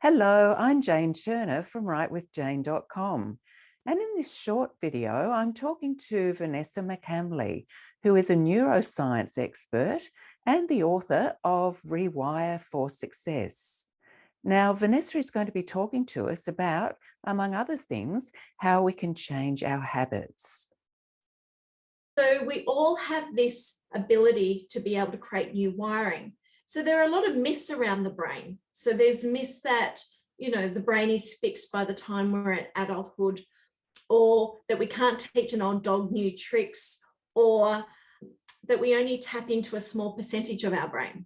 Hello, I'm Jane Turner from writewithjane.com. And in this short video, I'm talking to Vanessa McCamley, who is a neuroscience expert and the author of Rewire for Success. Now, Vanessa is going to be talking to us about, among other things, how we can change our habits. So we all have this ability to be able to create new wiring. So there are a lot of myths around the brain. So there's myths that, the brain is fixed by the time we're at adulthood, or that we can't teach an old dog new tricks, or that we only tap into a small percentage of our brain.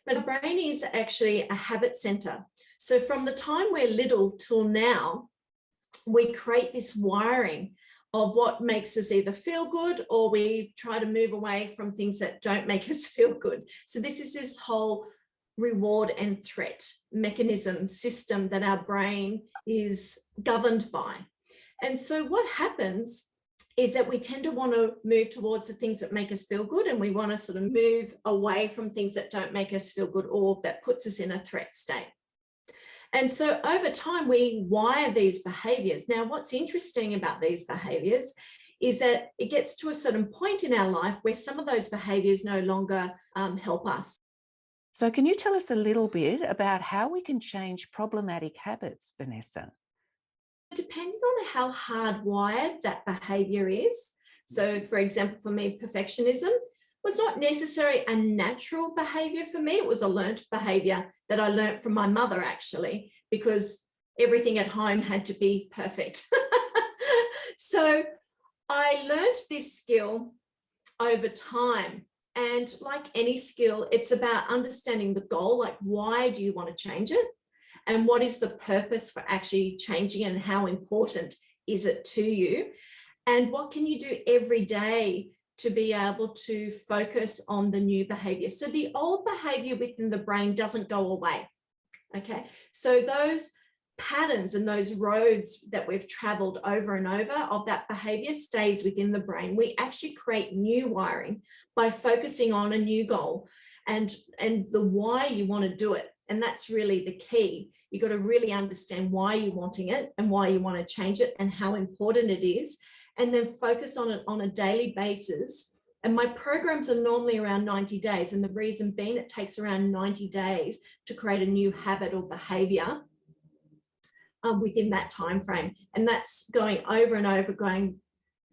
But our brain is actually a habit center. So from the time we're little till now, we create this wiring of what makes us either feel good, or we try to move away from things that don't make us feel good. So this is this whole reward and threat mechanism system that our brain is governed by. And so what happens is that we tend to want to move towards the things that make us feel good, and we want to sort of move away from things that don't make us feel good or that puts us in a threat state. And so over time, we wire these behaviors. Now, what's interesting about these behaviors is that it gets to a certain point in our life where some of those behaviors no longer help us. So can you tell us a little bit about how we can change problematic habits, Vanessa? Depending on how hardwired that behavior is. So, for example, for me, perfectionism was not necessarily a natural behavior for me. It was a learnt behavior that I learnt from my mother, actually, because everything at home had to be perfect. So I learnt this skill over time. And like any skill, it's about understanding the goal, like why do you want to change it? And what is the purpose for actually changing it, and how important is it to you? And what can you do every day to be able to focus on the new behavior? So the old behavior within the brain doesn't go away. Okay, so those patterns and those roads that we've traveled over and over of that behavior stays within the brain. We actually create new wiring by focusing on a new goal and the why you want to do it. And that's really the key. You've got to really understand why you're wanting it and why you want to change it and how important it is, and then focus on it on a daily basis. And my programs are normally around 90 days. And the reason being, it takes around 90 days to create a new habit or behavior within that time frame. And that's going over and over, going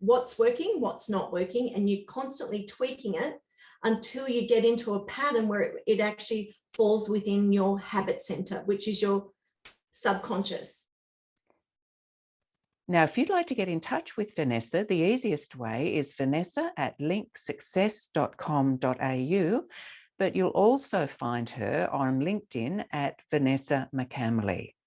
what's working, what's not working, and you're constantly tweaking it until you get into a pattern where it actually falls within your habit center, which is your subconscious. Now, if you'd like to get in touch with Vanessa, the easiest way is vanessa@linksuccess.com.au, but you'll also find her on LinkedIn at Vanessa McCamley.